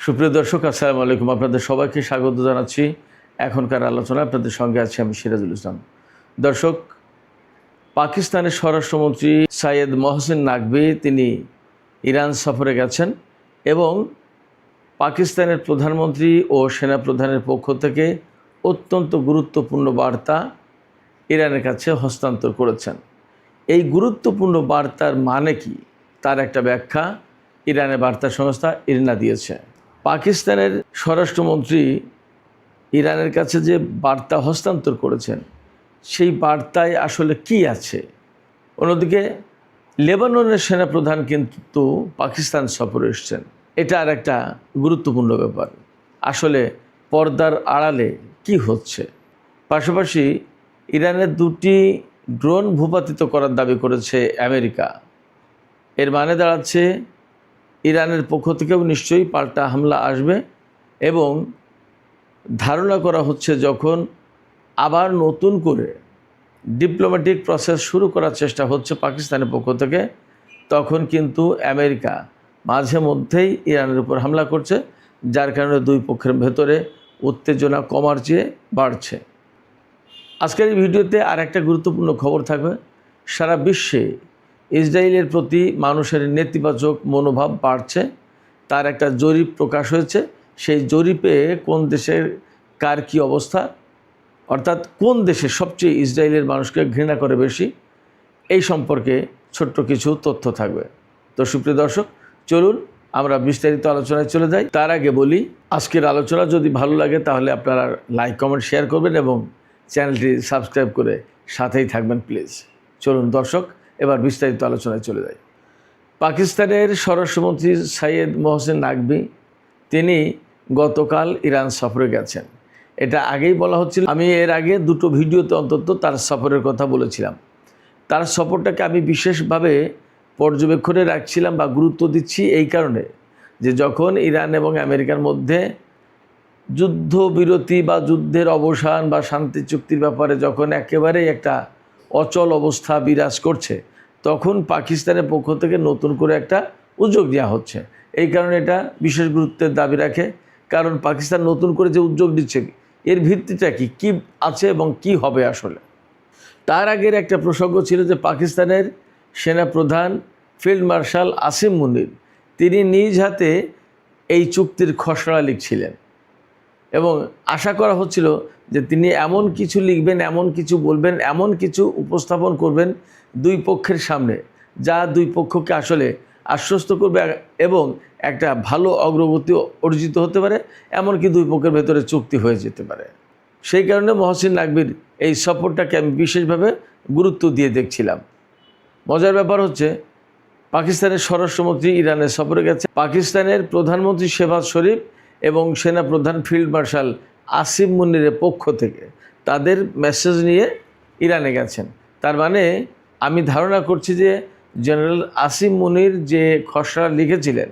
সুপ্রিয় দর্শক, আসসালামু আলাইকুম। আপনাদের সবাইকে স্বাগত জানাচ্ছি এখনকার আলোচনা। আপনাদের সঙ্গে আছি আমি সিরাজুল ইসলাম। দর্শক, পাকিস্তানের স্বরাষ্ট্রমন্ত্রী সাইয়েদ মহসিন নাকভি তিনি ইরান সফরে গেছেন এবং পাকিস্তানের প্রধানমন্ত্রী ও সেনাপ্রধানের পক্ষ থেকে অত্যন্ত গুরুত্বপূর্ণ বার্তা ইরানের কাছে হস্তান্তর করেছেন। এই গুরুত্বপূর্ণ বার্তার মানে কি, তার একটা ব্যাখ্যা ইরানের বার্তা সংস্থা ইরনা দিয়েছে। পাকিস্তানের স্বরাষ্ট্রমন্ত্রী ইরানের কাছে যে বার্তা হস্তান্তর করেছেন, সেই বার্তায় আসলে কি আছে? অন্যদিকে লেবাননের সেনাপ্রধান কিন্তু পাকিস্তান সফরে এসেছেন। এটা আর একটা গুরুত্বপূর্ণ ব্যাপার। আসলে পর্দার আড়ালে কি হচ্ছে? পাশাপাশি ইরানের দুটি ড্রোন ভূপাতিত করার দাবি করেছে আমেরিকা। এর মানে দাঁড়াচ্ছে ইরানের পক্ষ থেকেও নিশ্চয়ই পাল্টা হামলা আসবে এবং ধারণা করা হচ্ছে যখন আবার নতুন করে ডিপ্লোম্যাটিক প্রসেস শুরু করার চেষ্টা হচ্ছে পাকিস্তানের পক্ষ থেকে, তখন কিন্তু আমেরিকা মাঝে মধ্যেই ইরানের উপর হামলা করছে, যার কারণে দুই পক্ষের ভেতরে উত্তেজনা কমার চেয়ে বাড়ছে। আজকের এই ভিডিওতে আর একটা গুরুত্বপূর্ণ খবর থাকবে। সারা বিশ্বে ইসরায়েলের প্রতি মানুষের নেতিবাচক মনোভাব বাড়ছে, তার একটা জরিপ প্রকাশ হয়েছে। সেই জরিপে কোন দেশের কার কী অবস্থা, অর্থাৎ কোন দেশে সবচেয়ে ইসরায়েলের মানুষকে ঘৃণা করে বেশি, এই সম্পর্কে ছোট্ট কিছু তথ্য থাকবে। তো সুপ্রিয় দর্শক, চলুন আমরা বিস্তারিত আলোচনায় চলে যাই। তার আগে বলি, আজকের আলোচনা যদি ভালো লাগে তাহলে আপনারা লাইক, কমেন্ট, শেয়ার করবেন এবং চ্যানেলটি সাবস্ক্রাইব করে সাথেই থাকবেন প্লিজ। চলুন দর্শক, এবার বিস্তারিত আলোচনায় চলে যাই। পাকিস্তানের স্বরাষ্ট্রমন্ত্রী সাইয়েদ মহসিন নাকভি তিনি গতকাল ইরান সফরে গেছেন। এটা আগেই বলা হচ্ছিল। আমি এর আগে দুটো ভিডিওতে অন্তত তার সফরের কথা বলেছিলাম। তার সফরটাকে আমি বিশেষভাবে পর্যবেক্ষণে রাখছিলাম বা গুরুত্ব দিচ্ছি এই কারণে যে যখন ইরান এবং আমেরিকার মধ্যে যুদ্ধবিরতি বা যুদ্ধের অবসান বা শান্তি চুক্তির ব্যাপারে যখন একেবারেই একটা অচল অবস্থা বিরাজ করছে, তখন পাকিস্তানের পক্ষ থেকে নতুন করে একটা উদ্যোগ নেওয়া হচ্ছে। এই কারণে এটা বিশেষ গুরুত্বের দাবি রাখে, কারণ পাকিস্তান নতুন করে যে উদ্যোগ দিচ্ছে এর ভিত্তিটা কি আছে এবং কি হবে আসলে। তার আগের একটা প্রসঙ্গ ছিল যে পাকিস্তানের সেনাপ্রধান ফিল্ড মার্শাল আসিম মুনির তিনি নিজ হাতে এই চুক্তির খসড়া লিখছিলেন এবং আশা করা হচ্ছিল যে তিনি এমন কিছু লিখবেন, এমন কিছু বলবেন, এমন কিছু উপস্থাপন করবেন দুই পক্ষের সামনে, যা দুই পক্ষকে আসলে আশ্বস্ত করবে এবং একটা ভালো অগ্রগতি অর্জিত হতে পারে, এমনকি দুই পক্ষের ভেতরে চুক্তি হয়ে যেতে পারে। সেই কারণে মহসিন নাকভির এই সফরটাকে আমি বিশেষভাবে গুরুত্ব দিয়ে দেখছিলাম। মজার ব্যাপার হচ্ছে, পাকিস্তানের স্বরাষ্ট্রমন্ত্রী ইরানের সফরে গেছে। পাকিস্তানের প্রধানমন্ত্রী শেহবাজ শরীফ এবং সেনাপ্রধান ফিল্ড মার্শাল আসিম মুনিরের পক্ষ থেকে তাদের মেসেজ নিয়ে ইরানে গেছেন। তার মানে আমি ধারণা করছি যে জেনারেল আসিম মুনির যে খসড়া লিখেছিলেন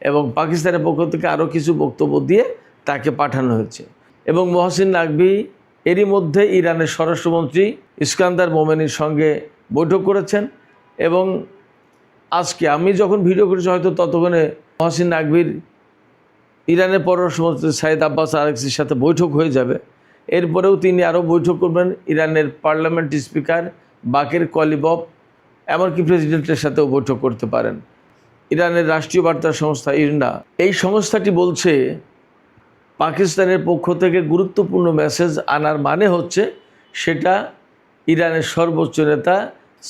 এবং পাকিস্তানের পক্ষ থেকে আরও কিছু বক্তব্য দিয়ে তাকে পাঠানো হয়েছে। এবং মহসিন নাকভি এরই মধ্যে ইরানের স্বরাষ্ট্রমন্ত্রী ইস্কান্দার মোমেনির সঙ্গে বৈঠক করেছেন এবং আজকে আমি যখন ভিডিও করেছি হয়তো ততক্ষণে মহসিন নাকভির ইরানের পররাষ্ট্রমন্ত্রী সাইদ আব্বাস আরাগচির সাথে বৈঠক হয়ে যাবে। এরপরেও তিনি আরও বৈঠক করবেন ইরানের পার্লামেন্ট স্পিকার বাকের কলিবফ, এমনকি প্রেসিডেন্টের সাথেও বৈঠক করতে পারেন। ইরানের রাষ্ট্রীয় বার্তা সংস্থা ইরনা, এই সংস্থাটি বলছে পাকিস্তানের পক্ষ থেকে গুরুত্বপূর্ণ মেসেজ আনার মানে হচ্ছে সেটা ইরানের সর্বোচ্চ নেতা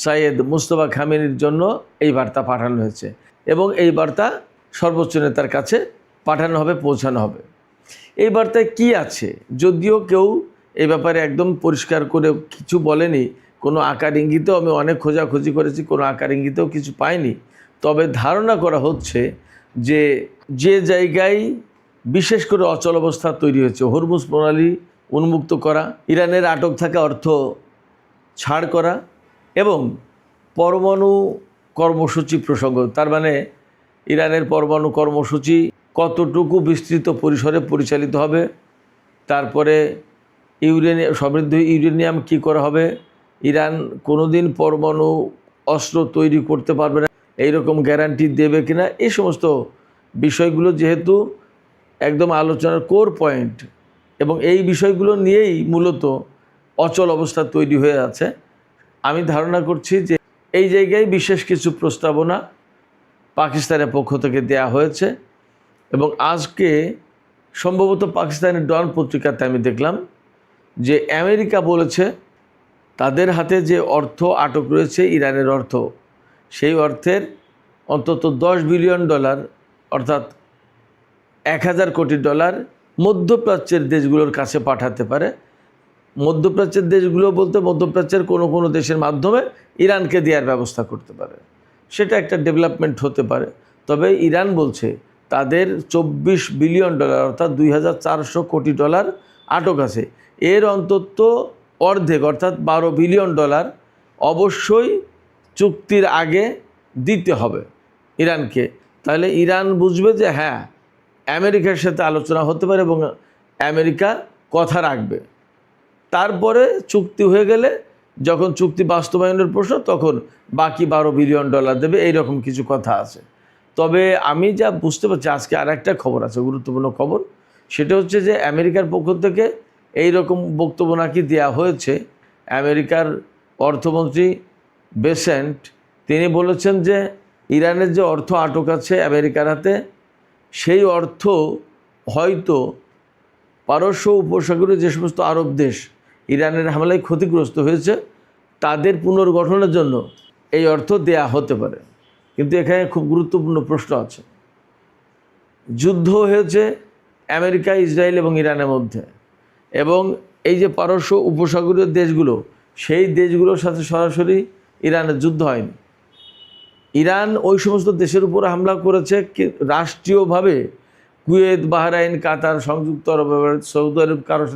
সাইয়েদ মুস্তফা খামেনির জন্য এই বার্তা পাঠানো হয়েছে এবং এই বার্তা সর্বোচ্চ নেতার কাছে পাঠানো হবে, পৌঁছানো হবে। এই বার্তায় কি আছে যদিও কেউ এই ব্যাপারে একদম পরিষ্কার করে কিছু বলেনি, কোনো আকার ইঙ্গিতেও আমি অনেক খোঁজাখুঁজি করেছি, কোনো আকার ইঙ্গিতেও কিছু পাইনি। তবে ধারণা করা হচ্ছে যে জায়গায় বিশেষ করে অচল অবস্থা তৈরি হয়েছে, হরমুজ প্রণালী উন্মুক্ত করা, ইরানের আটক থাকা অর্থ ছাড় করা এবং পরমাণু কর্মসূচি প্রসঙ্গ, তার মানে ইরানের পরমাণু কর্মসূচি কতটুকু বিস্তৃত পরিসরে পরিচালিত হবে, তারপরে সমৃদ্ধ ইউরেনিয়াম কী করা হবে, ইরান কোনোদিন পরমাণু অস্ত্র তৈরি করতে পারবে না এইরকম গ্যারান্টি দেবে কিনা, এই সমস্ত বিষয়গুলো যেহেতু একদম আলোচনার কোর পয়েন্ট, এবং এই বিষয়গুলো নিয়েই মূলত অচল অবস্থা তৈরি হয়ে আছে। আমি ধারণা করছি যে এই জায়গায় বিশেষ কিছু প্রস্তাবনা পাকিস্তানের পক্ষ থেকে দেয়া হয়েছে, এবং আজকে সম্ভবত পাকিস্তানের ডন পত্রিকাতে আমি দেখলাম যে আমেরিকা বলেছে তাদের হাতে যে অর্থ আটক রয়েছে ইরানের অর্থ, সেই অর্থের অন্তত $10 বিলিয়ন অর্থাৎ 1000 কোটি ডলার মধ্যপ্রাচ্যের দেশগুলোর কাছে পাঠাতে পারে। মধ্যপ্রাচ্যের দেশগুলো বলতে মধ্যপ্রাচ্যের কোনো কোনো দেশের মাধ্যমে ইরানকে দেওয়ার ব্যবস্থা করতে পারে, সেটা একটা ডেভেলপমেন্ট হতে পারে। তবে ইরান বলছে তাদের $24 বিলিয়ন অর্থাৎ 2400 কোটি ডলার আটক আছে। এর অন্তত অর্ধেক অর্থাৎ $12 বিলিয়ন অবশ্যই চুক্তির আগে দিতে হবে ইরানকে। তাহলে ইরান বুঝবে যে হ্যাঁ, আমেরিকার সাথে আলোচনা হতে পারে এবং আমেরিকা কথা রাখবে। তারপরে চুক্তি হয়ে গেলে যখন চুক্তি বাস্তবায়নের প্রশ্ন, তখন বাকি $12 বিলিয়ন দেবে, এইরকম কিছু কথা আছে। তবে আমি যা বুঝতে পারছি, আজকে আর একটা খবর আছে, গুরুত্বপূর্ণ খবর, সেটা হচ্ছে যে আমেরিকার পক্ষ থেকে এই রকম বক্তব্য নাকি দেওয়া হয়েছে। আমেরিকার অর্থমন্ত্রী বেসেন্ট তিনি বলেছেন যে ইরানের যে অর্থ আটক আছে আমেরিকার হাতে, সেই অর্থ হয়তো পারস্য উপসাগরে যে সমস্ত আরব দেশ ইরানের হামলায় ক্ষতিগ্রস্ত হয়েছে তাদের পুনর্গঠনের জন্য এই অর্থ দেয়া হতে পারে। কিন্তু এখানে খুব গুরুত্বপূর্ণ প্রশ্ন আছে। যুদ্ধ হয়েছে আমেরিকা, ইসরায়েল এবং ইরানের মধ্যে, এবং এই যে পারস্য উপসাগরীয় দেশগুলো, সেই দেশগুলোর সাথে সরাসরি ইরানের যুদ্ধ হয়নি। ইরান ওই সমস্ত দেশের উপর হামলা করেছে রাষ্ট্রীয়ভাবে। কুয়েত, বাহরাইন, কাতার, সংযুক্ত আরব আমিরাত, সৌদি আরব কারোর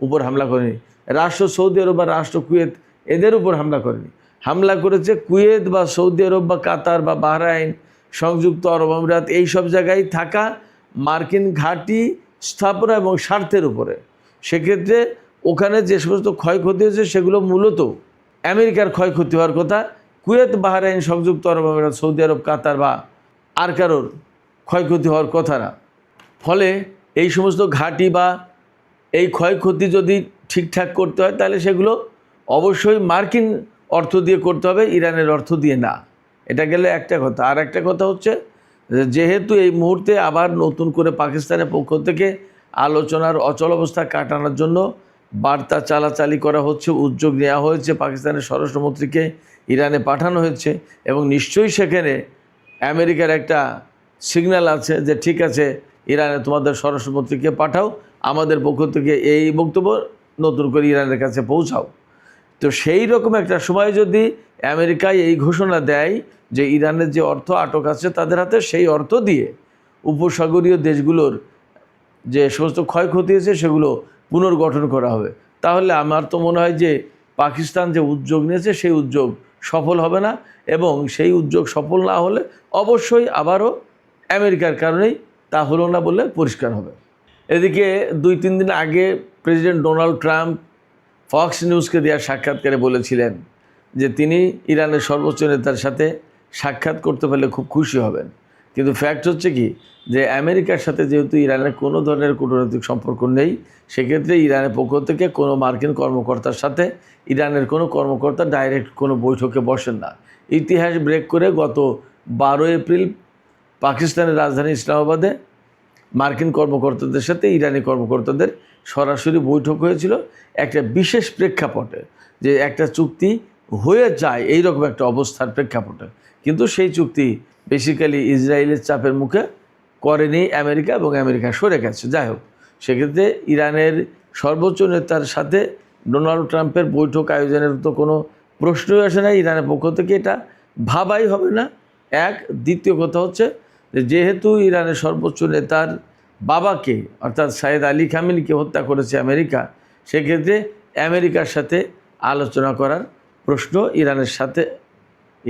উপর হামলা করেনি। রাষ্ট্র সৌদি আরব বা রাষ্ট্র কুয়েত এদের উপর হামলা করেনি। হামলা করেছে কুয়েত বা সৌদি আরব বা কাতার বা বাহরাইন, সংযুক্ত আরব আমিরাত, এই সব জায়গায় থাকা মার্কিন ঘাঁটি স্থাপনা এবং স্বার্থের উপরে। সেক্ষেত্রে ওখানে যে সমস্ত ক্ষয়ক্ষতি হয়েছে সেগুলো মূলত আমেরিকার ক্ষয়ক্ষতি হওয়ার কথা, কুয়েত, বাহরাইন, সংযুক্ত আরব আমিরাত, সৌদি আরব, কাতার বা আর কারোর ক্ষয়ক্ষতি হওয়ার কথা না। ফলে এই সমস্ত ঘাঁটি বা এই ক্ষয়ক্ষতি যদি ঠিকঠাক করতে হয় তাহলে সেগুলো অবশ্যই মার্কিন অর্থ দিয়ে করতে হবে, ইরানের অর্থ দিয়ে না। এটা গেলে একটা কথা। আর একটা কথা হচ্ছে যেহেতু এই মুহূর্তে আবার নতুন করে পাকিস্তানের পক্ষ থেকে আলোচনার অচল অবস্থা কাটানোর জন্য বার্তা চালাচালি করা হচ্ছে, উদ্যোগ নেওয়া হয়েছে, পাকিস্তানের স্বরাষ্ট্রমন্ত্রীকে ইরানে পাঠানো হয়েছে, এবং নিশ্চয়ই সেখানে আমেরিকার একটা সিগন্যাল আছে যে ঠিক আছে, ইরানে তোমাদের স্বরাষ্ট্রমন্ত্রীকে পাঠাও, আমাদের পক্ষ থেকে এই বক্তব্য নতুন করে ইরানের কাছে পৌঁছাও। তো সেই রকম একটা সময় যদি আমেরিকায় এই ঘোষণা দেয় যে ইরানের যে অর্থ আটক আছে তাদের হাতে, সেই অর্থ দিয়ে উপসাগরীয় দেশগুলোর যে সমস্ত ক্ষয়ক্ষতি হয়েছে সেগুলো পুনর্গঠন করা হবে, তাহলে আমার তো মনে হয় যে পাকিস্তান যে উদ্যোগ নিয়েছে সেই উদ্যোগ সফল হবে না, এবং সেই উদ্যোগ সফল না হলে অবশ্যই আবারও আমেরিকার কারণেই তা হলো না বলে পরিষ্কার হবে। এদিকে 2-3 দিন আগে প্রেসিডেন্ট ডোনাল্ড ট্রাম্প ফক্স নিউজকে দেওয়া সাক্ষাৎকারে বলেছিলেন যে তিনি ইরানের সর্বোচ্চ নেতার সাথে সাক্ষাৎ করতে পারলে খুব খুশি হবেন। কিন্তু ফ্যাক্ট হচ্ছে কি যে আমেরিকার সাথে যেহেতু ইরানের কোনো ধরনের কূটনৈতিক সম্পর্ক নেই, সেক্ষেত্রে ইরানের পক্ষ থেকে কোনো মার্কিন কর্মকর্তার সাথে ইরানের কোনো কর্মকর্তা ডাইরেক্ট কোনো বৈঠকে বসেন না। ইতিহাস ব্রেক করে গত 12 এপ্রিল পাকিস্তানের রাজধানী ইসলামাবাদে মার্কিন কর্মকর্তাদের সাথে ইরানি কর্মকর্তাদের সরাসরি বৈঠক হয়েছিল একটা বিশেষ প্রেক্ষাপটে, যে একটা চুক্তি হয়ে যায় এইরকম একটা অবস্থার প্রেক্ষাপটে। কিন্তু সেই চুক্তি বেসিক্যালি ইসরায়েলের চাপের মুখে করেনি আমেরিকা, এবং আমেরিকা সরে গেছে। যাই হোক, সেক্ষেত্রে ইরানের সর্বোচ্চ নেতার সাথে ডোনাল্ড ট্রাম্পের বৈঠক আয়োজনের তো কোনো প্রশ্নই আসে না, ইরানের পক্ষ থেকে এটা ভাবাই হবে না। এক, দ্বিতীয় কথা হচ্ছে যেহেতু ইরানের সর্বোচ্চ নেতার বাবাকে অর্থাৎ সাইয়েদ আলী খামেনিকে হত্যা করেছে আমেরিকা, সেক্ষেত্রে আমেরিকার সাথে আলোচনা করার প্রশ্ন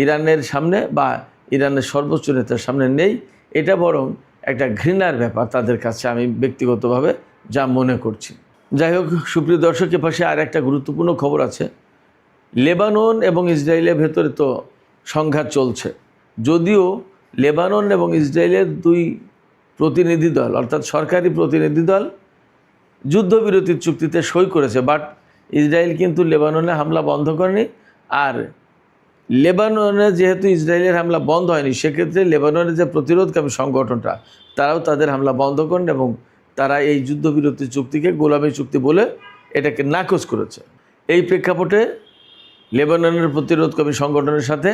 ইরানের সামনে বা ইরানের সর্বোচ্চ নেতার সামনে নেই। এটা বরং একটা ঘৃণার ব্যাপার তাদের কাছে, আমি ব্যক্তিগতভাবে যা মনে করছি। যাই হোক, সুপ্রিয় দর্শকের পাশে আর একটা গুরুত্বপূর্ণ খবর আছে। লেবানন এবং ইসরায়েলের ভেতরে তো সংঘাত চলছে, যদিও লেবানন এবং ইসরায়েলের দুই প্রতিনিধি দল অর্থাৎ সরকারি প্রতিনিধি দল যুদ্ধবিরতির চুক্তিতে সই করেছে, বাট ইসরায়েল কিন্তু লেবাননে হামলা বন্ধ করেনি। আর লেবাননে যেহেতু ইসরায়েলের হামলা বন্ধ হয়নি, সেক্ষেত্রে লেবাননের যে প্রতিরোধকামী সংগঠনটা তারাও তাদের হামলা বন্ধ করেন এবং তারা এই যুদ্ধবিরতি চুক্তিকে গোলামি চুক্তি বলে এটাকে নাকচ করেছে। এই প্রেক্ষাপটে লেবাননের প্রতিরোধকামী সংগঠনের সাথে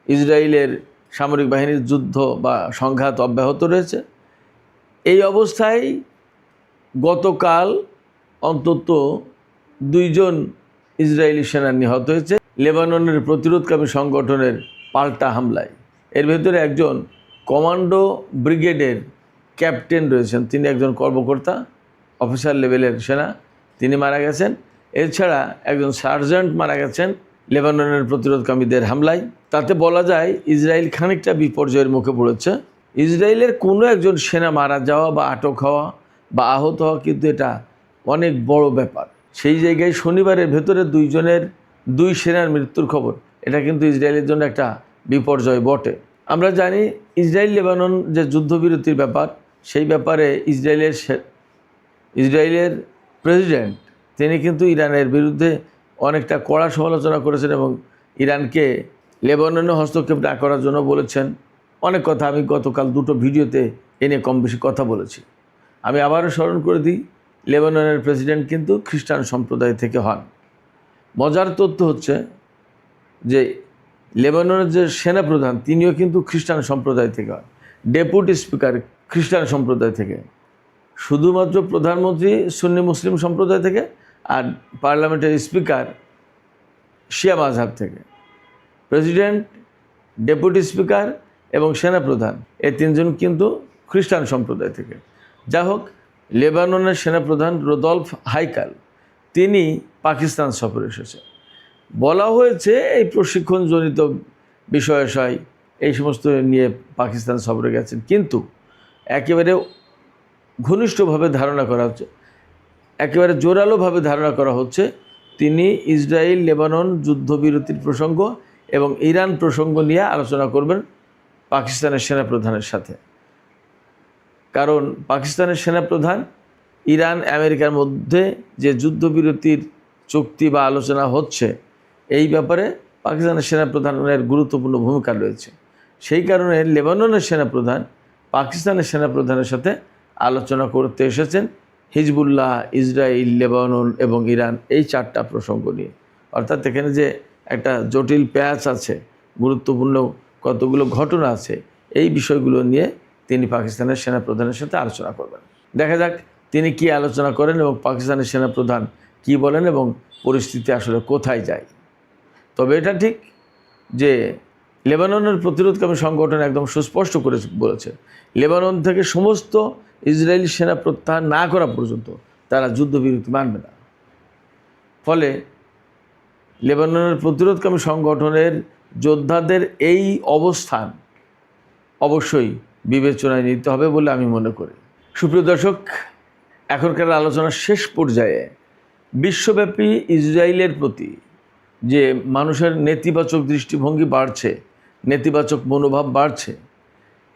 ইসরায়েলের সামরিক বাহিনীর যুদ্ধ বা সংঘাত অব্যাহত রয়েছে। এই অবস্থায় গতকাল অন্তত 2 জন ইসরায়েলি সেনা নিহত হয়েছে লেবাননের প্রতিরোধকামী সংগঠনের পাল্টা হামলায়। এর ভেতরে একজন কমান্ডো ব্রিগেডের ক্যাপ্টেন রয়েছেন, তিনি একজন কর্মকর্তা অফিসার লেভেলের সেনা, তিনি মারা গেছেন। এছাড়া একজন সার্জেন্ট মারা গেছেন লেবাননের প্রতিরোধকামীদের হামলায়। তাতে বলা যায় ইসরায়েল খানিকটা বিপর্যয়ের মুখে পড়েছে। ইসরায়েলের কোনো একজন সেনা মারা যাওয়া বা আটক হওয়া বা আহত হওয়া কিন্তু এটা অনেক বড় ব্যাপার। সেই জায়গায় শনিবারের ভেতরে 2 সেনার মৃত্যুর খবর, এটা কিন্তু ইসরায়েলের জন্য একটা বিপর্যয় বটে। আমরা জানি ইসরায়েল লেবানন যে যুদ্ধবিরতির ব্যাপার, সেই ব্যাপারে ইসরায়েলের প্রেসিডেন্ট তিনি কিন্তু ইরানের বিরুদ্ধে অনেকটা কড়া সমালোচনা করেছেন এবং ইরানকে লেবাননে হস্তক্ষেপ না করার জন্য বলেছেন অনেক কথা। আমি গতকাল 2টো ভিডিওতে এনে কম বেশি কথা বলেছি। আমি আবারও স্মরণ করে দিই, লেবাননের প্রেসিডেন্ট কিন্তু খ্রিস্টান সম্প্রদায় থেকে হন। মজার তথ্য হচ্ছে যে লেবাননের যে সেনাপ্রধান তিনিও কিন্তু খ্রিস্টান সম্প্রদায় থেকে হন, ডেপুটি স্পিকার খ্রিস্টান সম্প্রদায় থেকে, শুধুমাত্র প্রধানমন্ত্রী সুন্নি মুসলিম সম্প্রদায় থেকে, আর পার্লামেন্টের স্পিকার শিয়া মাযহাব থেকে। প্রেসিডেন্ট, ডেপুটি স্পিকার এবং সেনাপ্রধান এই 3 জন কিন্তু খ্রিস্টান সম্প্রদায় থেকে। যা হোক, লেবাননের সেনাপ্রধান রোদলফ হাইকাল তিনি পাকিস্তান সফরে এসেছে। বলা হয়েছে এই প্রশিক্ষণজনিত বিষয় এই সমস্ত নিয়ে পাকিস্তান সফরে গেছেন, কিন্তু একেবারে ঘনিষ্ঠভাবে ধারণা করা হচ্ছে, একেবারে জোরালোভাবে ধারণা করা হচ্ছে তিনি ইসরায়েল লেবানন যুদ্ধবিরতির প্রসঙ্গ এবং ইরান প্রসঙ্গ নিয়ে আলোচনা করবেন পাকিস্তানের সেনাপ্রধানের সাথে। কারণ পাকিস্তানের সেনাপ্রধান ইরান আমেরিকার মধ্যে যে যুদ্ধবিরতির চুক্তি বা আলোচনা হচ্ছে এই ব্যাপারে পাকিস্তানের সেনাপ্রধানের গুরুত্বপূর্ণ ভূমিকা রয়েছে। সেই কারণে লেবাননের সেনাপ্রধান পাকিস্তানের সেনাপ্রধানের সাথে আলোচনা করতে এসেছেন হিজবুল্লাহ, ইসরায়েল, লেবানন এবং ইরান এই 4টা প্রসঙ্গ নিয়ে। অর্থাৎ এখানে যে একটা জটিল প্যাচ আছে, গুরুত্বপূর্ণ কতগুলো ঘটনা আছে, এই বিষয়গুলো নিয়ে তিনি পাকিস্তানের সেনাপ্রধানের সাথে আলোচনা করবেন। দেখা যাক তিনি কি আলোচনা করেন এবং পাকিস্তানের সেনাপ্রধান কি বলেন এবং পরিস্থিতি আসলে কোথায় যায়। তবে এটা ঠিক যে লেবাননের প্রতিরোধকামী সংগঠন একদম সুস্পষ্ট করে বলেছে, লেবানন থেকে সমস্ত ইসরায়েলি সেনা প্রত্যাহার না করা পর্যন্ত তারা যুদ্ধবিরতি মানবে না। ফলে লেবাননের প্রতিরোধকামী সংগঠনের যোদ্ধাদের এই অবস্থান অবশ্যই বিবেচনায় নিতে হবে বলে আমি মনে করি। সুপ্রিয় দর্শক, এখনকার আলোচনার শেষ পর্যায়ে বিশ্বব্যাপী ইসরায়েলের প্রতি যে মানুষের নেতিবাচক দৃষ্টিভঙ্গি বাড়ছে, নেতিবাচক মনোভাব বাড়ছে,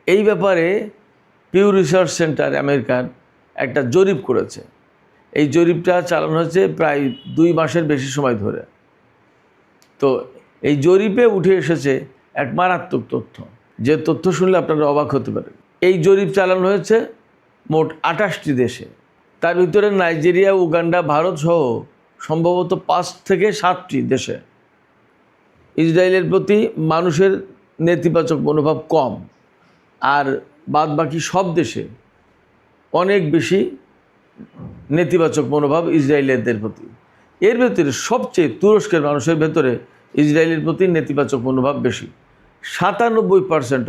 এই ব্যাপারে পিউ রিসার্চ সেন্টার আমেরিকান একটা জরিপ করেছে। এই জরিপটা চালানো হয়েছে প্রায় 2 মাসের বেশি সময় ধরে। তো এই জরিপে উঠে এসেছে এক মারাত্মক তথ্য, যে তথ্য শুনলে আপনারা অবাক হতে পারেন। এই জরিপ চালানো হয়েছে মোট 28টি দেশে, তার ভিতরে নাইজেরিয়া, উগান্ডা, ভারত সহ সম্ভবত 5 থেকে 7টি দেশে ইসরায়েলের প্রতি মানুষের নেতিবাচক মনোভাব কম, আর বাদ বাকি সব দেশে অনেক বেশি নেতিবাচক মনোভাব ইসরায়েলিদের প্রতি। এর ভেতরে সবচেয়ে তুরস্কের মানুষের ভেতরে ইসরায়েলের প্রতি নেতিবাচক মনোভাব বেশি, 97%।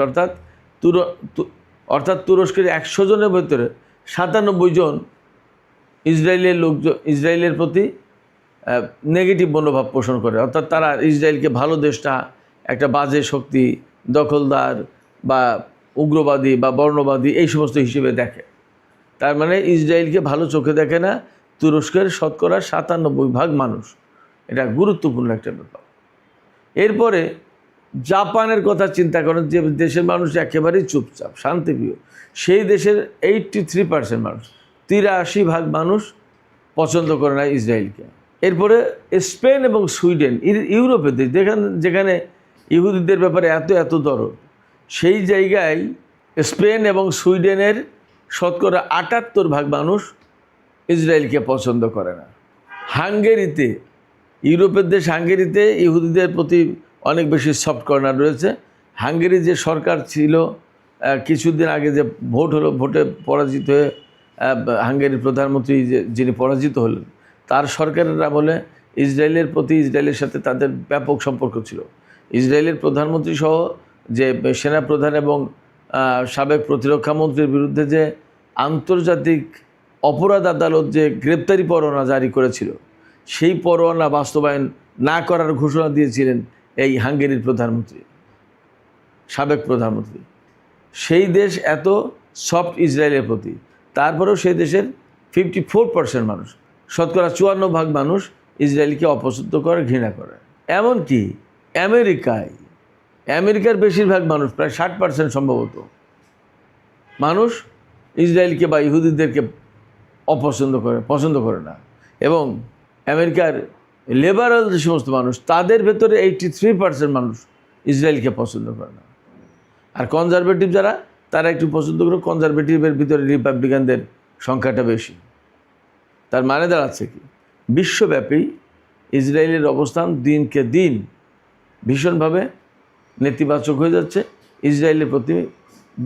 অর্থাৎ তুরস্কের 100 জনের ভেতরে 97 জন ইসরায়েলের প্রতি নেগেটিভ মনোভাব পোষণ করে। অর্থাৎ তারা ইসরায়েলকে ভালো দেশটা একটা বাজে শক্তি, দখলদার বা উগ্রবাদী বা বর্ণবাদী এই সমস্ত হিসেবে দেখে। তার মানে ইসরায়েলকে ভালো চোখে দেখে না তুরস্কের শতকরা 97% মানুষ। এটা গুরুত্বপূর্ণ একটা ব্যাপার। এরপরে জাপানের কথা চিন্তা করেন, যে দেশের মানুষ একেবারেই চুপচাপ শান্তিপ্রিয়, সেই দেশের 83% মানুষ, 83% মানুষ পছন্দ করে না ইসরায়েলকে। এরপরে স্পেন এবং সুইডেন, ইউরোপের দেশ যেখানে ইহুদিদের ব্যাপারে এত দরদ, সেই জায়গায় স্পেন এবং সুইডেনের শতকরা 78% মানুষ ইসরায়েলকে পছন্দ করে না। হাঙ্গেরিতে, ইউরোপের দেশ হাঙ্গেরিতে ইহুদিদের প্রতি অনেক বেশি সফট কর্নার রয়েছে। হাঙ্গেরি যে সরকার ছিল, কিছুদিন আগে যে ভোট হলো, ভোটে পরাজিত হয়ে হাঙ্গেরির প্রধানমন্ত্রী যিনি পরাজিত হলেন, তার সরকারের আমলে ইসরায়েলের প্রতি, ইসরায়েলের সাথে তাদের ব্যাপক সম্পর্ক ছিল। ইসরায়েলের প্রধানমন্ত্রী সহ যে সেনাপ্রধান এবং সাবেক প্রতিরক্ষা মন্ত্রীর বিরুদ্ধে যে আন্তর্জাতিক অপরাধ আদালত যে গ্রেপ্তারি পরোয়ানা জারি করেছিল, সেই পরোয়ানা বাস্তবায়ন না করার ঘোষণা দিয়েছিলেন এই হাঙ্গেরির প্রধানমন্ত্রী, সাবেক প্রধানমন্ত্রী। সেই দেশ এত সফট ইসরায়েলের প্রতি, তারপরেও সেই দেশের 54% মানুষ, শতকরা 54% মানুষ ইসরায়েলকে অপছন্দ করে, ঘৃণা করে। এমনকি আমেরিকার বেশিরভাগ মানুষ, প্রায় 60% সম্ভবত মানুষ ইসরায়েলকে বা ইহুদিদেরকে পছন্দ করে না। এবং আমেরিকার লিবারাল যে সমস্ত মানুষ, তাদের ভেতরে 83% মানুষ ইসরায়েলকে পছন্দ করে না। আর কনজারভেটিভ যারা, তারা একটু পছন্দ করে, কনজারভেটিভের ভিতরে রিপাবলিকানদের সংখ্যাটা বেশি। তার মানে দাঁড়াচ্ছে কি, বিশ্বব্যাপী ইসরায়েলের অবস্থান দিনকে দিন ভীষণভাবে নেতিবাচক হয়ে যাচ্ছে। ইসরায়েলের প্রতি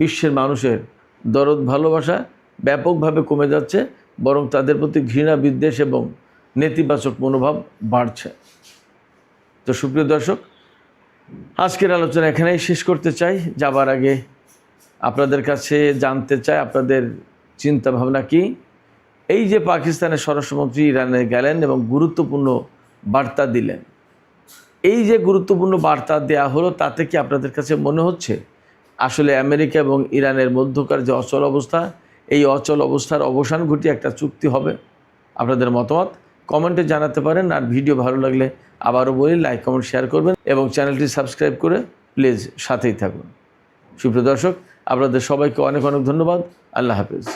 বিশ্বের মানুষের দরদ ভালোবাসা ব্যাপকভাবে কমে যাচ্ছে, বরং তাদের প্রতি ঘৃণা, বিদ্বেষ এবং নেতিবাচক মনোভাব বাড়ছে। তো সুপ্রিয় দর্শক, আজকের আলোচনা এখানেই শেষ করতে চাই। যাবার আগে আপনাদের কাছে জানতে চাই আপনাদের চিন্তা ভাবনা কি। এই যে পাকিস্তানের স্বরাষ্ট্রমন্ত্রী ইরানে গেলেন এবং গুরুত্বপূর্ণ বার্তা দিলেন, এই যে গুরুত্বপূর্ণ বার্তা দেয়া হলো, তাতে কি আপনাদের কাছে মনে হচ্ছে আসলে আমেরিকা এবং ইরানের মধ্যকার যে অচল অবস্থা, এই অচল অবস্থার অবসান ঘটিয়ে একটা চুক্তি হবে? আপনাদের মতামত কমেন্টে জানাতে পারেন। আর ভিডিও ভালো লাগলে আবারও বলি, লাইক, কমেন্ট, শেয়ার করবেন এবং চ্যানেলটি সাবস্ক্রাইব করে প্লিজ সাথেই থাকুন। সুপ্রিয় দর্শক, আপনাদের সবাইকে অনেক ধন্যবাদ। আল্লাহ হাফেজ।